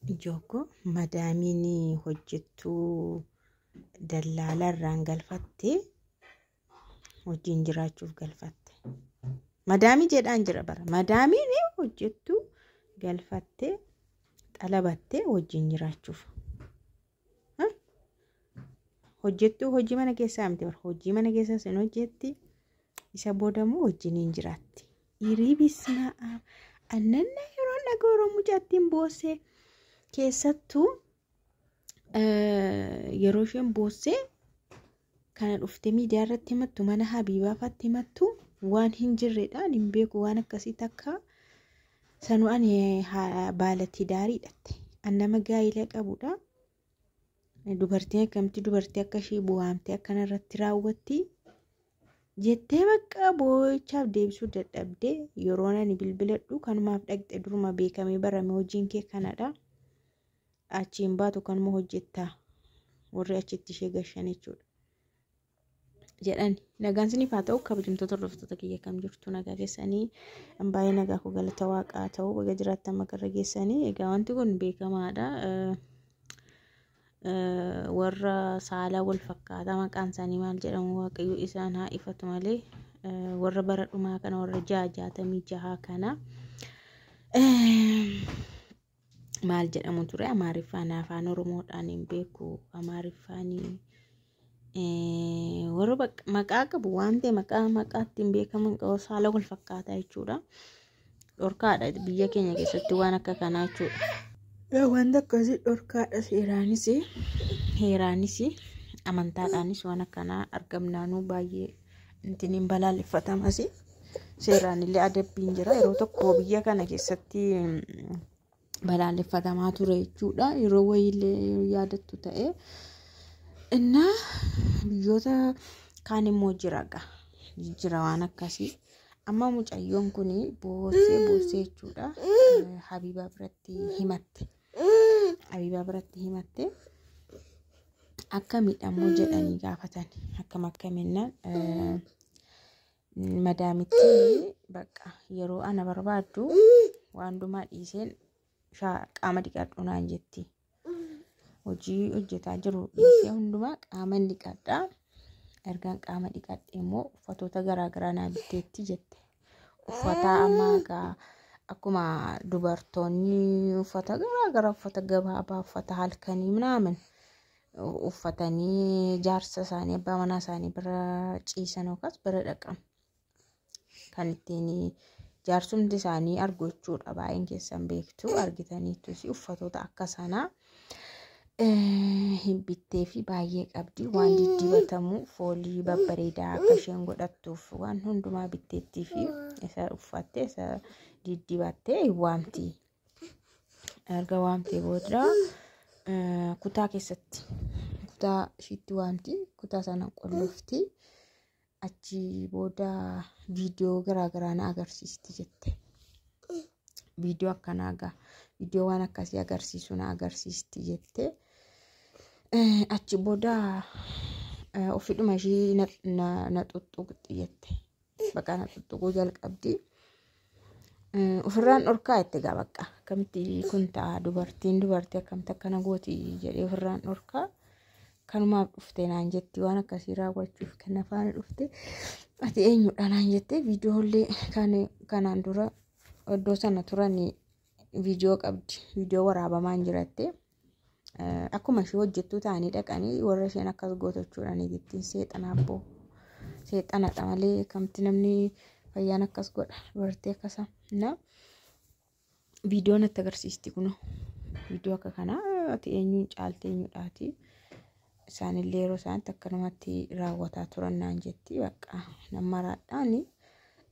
Joko madaamini hojjettuu dallaalarraan galfatte hojiin jiraachuuf galfatte. Madaamii jedhaan jira bara. Madaamiin hojjettuu galfatte xalabatte hojiin jiraachuuf. Hojjettuu hojii mana keessaa miti bara. Hojii mana keessaa sin hojjetti isa boodamoo hojiin hin jiraatti. Irii bisnaa annanna yeroo naga Oromoo jaattiin boossee keessattuu yeroo isheen boossee kana dhufte miidiyaa irratti himattu mana Habiibaafaatti himattu waan hin jirredhaan hin beeku waan akkasii takka sanuu ani baalatti daariidhatte annama gaa'ila qabudha. Dubartiin akkamti dubartii akka ishee bu'aamte akkana irratti raawwatti jettee bakka boo'ichaaf deebisuu dadhabdee yeroo ani bilbiladhu kanumaaf dhaqxe duruma beekamee barame hojiin kee kanadha. Achiin baatu kanuma hojjettaa warri achitti ishee gashan jechuudha. Jedhan nagaan siniif haa ta'u kabajamtoota hordoftoota kiyya kam jirtu nagaa keessanii baay'ee nagaa koo galata waaqaa ta'u baga jiraattan makarra geessanii egaa wanti kun beekamaadha. Warra saala wal fakkaataa maqaan isaanii maal jedhamu waaqayyo isaan haa ifatu malee warra bara dhumaa kana warra 66 kana maal jedhamu ture Amaariffaan afaan Oromoodhaan hin beeku Amaariffaanii warra maqaa qabu waan ta'e maqaatti hin beekaman qabu saala wal fakkaataa jechuudha. Dhorkaadha biyya keenya keessatti waan akka kanaa jechuudha. Wanta akkasii dhorkaadha heeraanis amantaadhaanis waan akkanaa argamnaanuu baay'ee intiniin balaaleffatamas seeraanillee adabbiin jira yeroo tokko biyya kana keessatti balaaleffatamaa ture jechuudha. Yeroo wayiillee yaadattu ta'e inna biyyoota kaan immoo jira waan akkasii. Amma mucayyoon kun boossee jechuudha. Habiibaa biratti himatte akka miidhamuu jedhanii gaafatan akkaminnaan madaamitti bakka yeroo ana barbaaddu waan dhumaa dhiiseen qaama dhiqadhu naan jetti. Hojii hojjetaa jiru dhiisee hundumaa qaama dhiqadhaa. Ergaan qaama dhiqadhe immoo uffatoota garaagaraa naa bitteetti jette. Uffata ammaa akkuma dubartoonni uffata garaagaraa uffata gabaabaa uffata halkanii minaamin uffatanii jaarsa isaanii abbaa manaa isaanii bira ciisan yookaas bira dhaqan kan ittiin jaarsumti isaanii argu jechuudha. Baay'een keessan beektu argitaniittus uffatoota akka sanaa hin bittee fi baay'ee qabdi waan diddiibatamu foolii babbareedaa akka isheen godhattuuf waan hundumaa bitteettii fi isa uffattee isa diddiibattee waamti. Erga waamtee booda kutaa keessatti kutaa ishiitti waamti kutaa sana qolloofti achi booda viidiyoo garaagaraa na agarsiisti jette. Viidiyoo akkanaa viidiyoo waan akkasii agarsiisu na agarsiisti jette. Achi booda ofidhuma ishii na tuttuqxi jette. Bakka na tuttuquu jalqabdi. Ofirraan dhorkaa itti bakka akkamitti kun ta'a dubartii akkamitti akkana gooti jedhee ofirraan dhorkaa kanumaaf dhufte naan jetti waan akkasii raawwachuuf kan afaan dhufte ati eenyudha naan jette viidiyoolee kanaan dura iddoo sana turan viidiyoo qabdi viidiyoo waraabamaan jiratte. Akkuma ishee hojjettuu ta'anii dhaqanii warra isheen akkas gootachuudhaan ittiin seexanadha malee akkamitti namni fayyaan akkas godha dubartii akkasa na viidiyoo natti agarsiisti kun viidiyoo akka kanaa ati eenyuun caalte eenyudhaati isaanillee yeroo isaanitti akkanumatti raawwataa turan naan jetti. Bakka namaraadhaan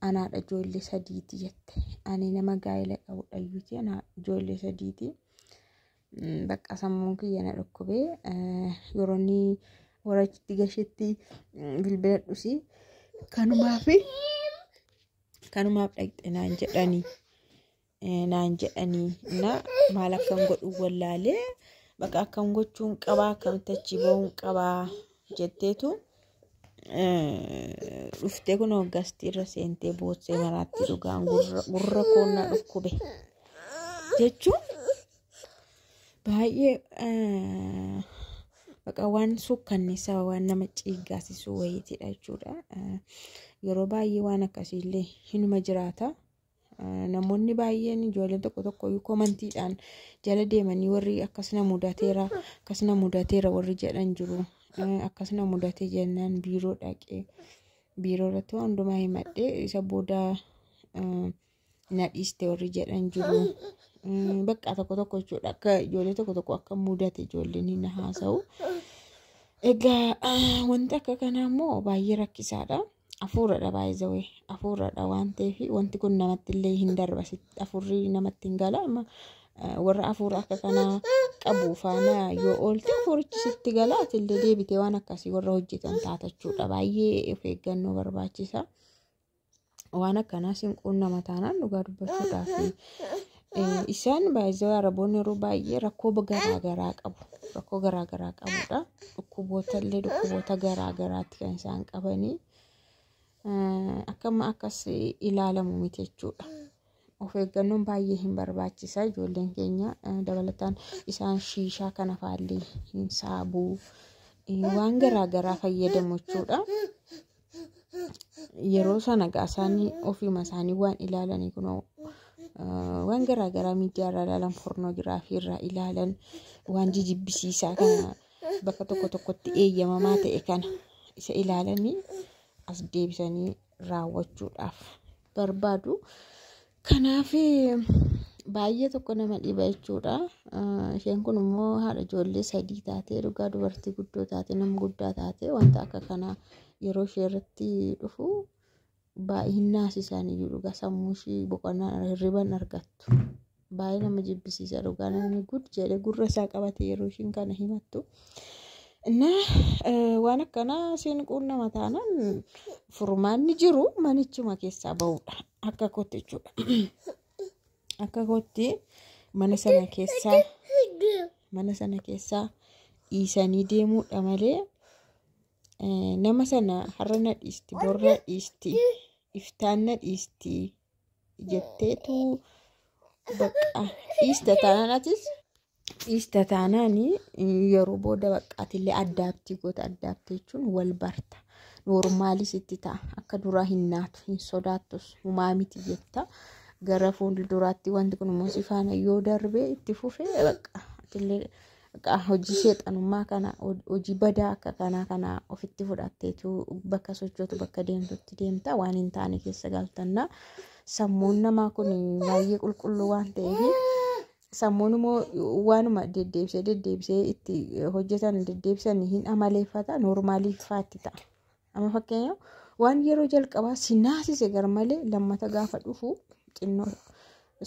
anaadha ijoollee sadiiti jette. Ani nama gaa'ela qabudha iyyuuti ijoollee sadiiti. Bakka sammuun kiyya na dhukkubee yeroonni warachitti gashetti bilbiladhusi kanumaaf dhaqxe naan jedhanii na maal akkam godhu wallaalee bakka akkam gochuun qabaa akkamitti achi ba'uun qabaa jetteetu dhuftee kun hoggastii irra seentee boossee maraatti dhugaan gurra koonnaa dhukkube jechuun baay'ee bakka waan sukkanneessaa waan nama ciiggaasisu wayiitidha jechuudha. Yeroo baay'ee waan akkasiillee hinuma jiraata. Namoonni baay'een ijoolleen tokko komantiidhaan jala deemanii warri akkasina mudateera warri jedhan jiru. Akkasina mudatee jennaan biiroo dhaqee biiroo irratti hundumaa himadhee isa booda nadhiiste warri jedhan jiru. Bakka tokko jechuudha akka ijoollee tokko akka mudate ijoolleen hin haasa'u. Egaa wanti akka kanaa immoo baay'ee rakkisaadha. Hafuuradha baay'ee hafuuradha waan ta'eef wanti kun namatti illee hin darba hafuurri namatti hin gala. Warra hafuura akka kanaa qabu faana yoo oolte hafuurichi sitti gala atillee deebitee waan akkasii warra hojjetan taatachuudha. Baay'ee of eeggannoo barbaachisa. Waan akkanaa sinquunnama taanaan dhugaa dubbachuudhaaf isaan baay'ee Araboonni yeroo baay'ee rakkoo garaagaraa qabu. Rakkoo garaagaraa qabudha. Dhukkuboota garaagaraatti kan isaan qabanii akkama akkas ilaalamu miti jechuudha. Of eeggannoon baay'ee hin barbaachisa. Ijoolleen keenya dabalataan isaan shiishaa kana faallee hin saabuu waan garaagaraa fayyadamu jechuudha. Yeroo sana isaanii ofiima isaanii waan ilaalanii kunoo waan garaagaraa miidiyaa irraa ilaalan pornoogiraafii irraa ilaalan waan jibbisiisaa kana bakka tokkotti eeyyamamaa ta'e kana isa ilaalanii as deebisanii raawwachuudhaaf barbaadu. Kanaaf baay'ee tokko nama dhiba jechuudha. Isheen kun immoo haadha ijoollee 3 taatee dhugaa dubartii guddoo taatee nama guddaa taatee wanta akka kanaa yeroo ishee irratti dhufu baay'ee naasisaan iyyuu dhugaa sammuu ishee boqonnaa hirriban argattu. Baay'ee nama jibbisiisa dhugaa namni gud jedhee gurra isaa qabate yeroo isheen kana himattu. Waan akkanaa sinquunnama taanaan furmaanni jiru manichuma keessaa ba'uudha. Akka kootti jechuudha. Akka kootti mana sana keessaa dhiisanii deemuudha malee nama sana har'a na dhiisti borra dhiisti iftaan na dhiisti jetteetu bakka dhiista taanaani yeroo booda baqqaatillee addaabtii goota addaabtii jechuun wal barta. Normaalii sitti ta'a akka duraa hin naatu hin sodaattus humaa miti jetta. Gara fuulduraatti wanti kun immoo si faana yoo darbee itti fufee bakka hojii seexanummaa kana hojii badaa akka kana ofitti fudhatteetu bakka sochootu bakka deemtutti deemta waan hin taane keessa galtanna. Sammuun namaa kun baay'ee qulqulluu waan ta'eef sammuun immoo waanuma deddeebisee itti hojjetan deddeebisanii hin amaleeffata normaalii faatti ta'a. Amma fakkeenyaaf waan yeroo jalqabaa si naasise garmalee lammata gaafa dhufu xinnoo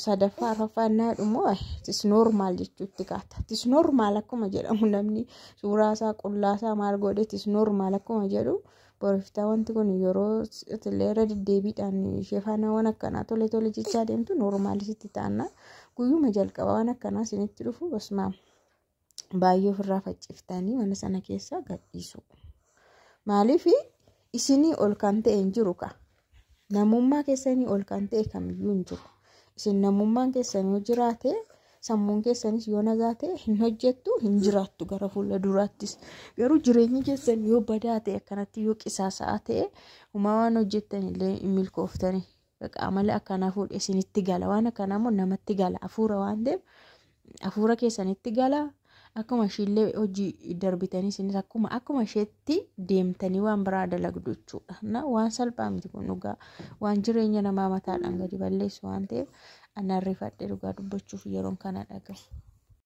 sadaffaa arfaffaa naa dhumoo tis normaal jechuutti kaata. Tis normaal akkuma jedhamu namni suuraasaa qullaasaa maal godhe tis normaal akkuma jedhu boriftaa wanti kun yeroo atileera deddeebiidhaan ishee faana waan akkanaa tole jechaa deemtu normaalisitti taana. Guyyuma jalqabaa waan akkanaa isinitti dhufu basmaa baay'ee ofirraa facciftanii mana sana keessa gadhiisu. Maaliif isinii ol kan ta'e hin jiru ka namummaa keessanii ol kan ta'e kamiyyuu hin jiru. Isin namummaan keessanii jiraate sammuun keessanis yoo nagaa ta'e hin hojjettu hin jiraattu gara fuula duraattis. Garuu jireenyi keessan yoo badaa ta'e akkanatti yoo qisaasaa ta'e humaa waan hojjettan illee hin milkooftani. Amala akkanaa fuudhee isinitti gala waan akkanaa immoo namatti gala hafuura waan ta'eef hafuura keessanitti gala. Akkuma ishiillee hojii darbitanii isinis akkuma isheetti deemtanii waan biraa dalagdu jechuudha. Waan salphaa miti kun dhugaa waan jireenya namaa mataadhaan gadi balleessu waan ta'eef ana rifadhee dhugaa dubbachuuf yeroon kana dhagahu.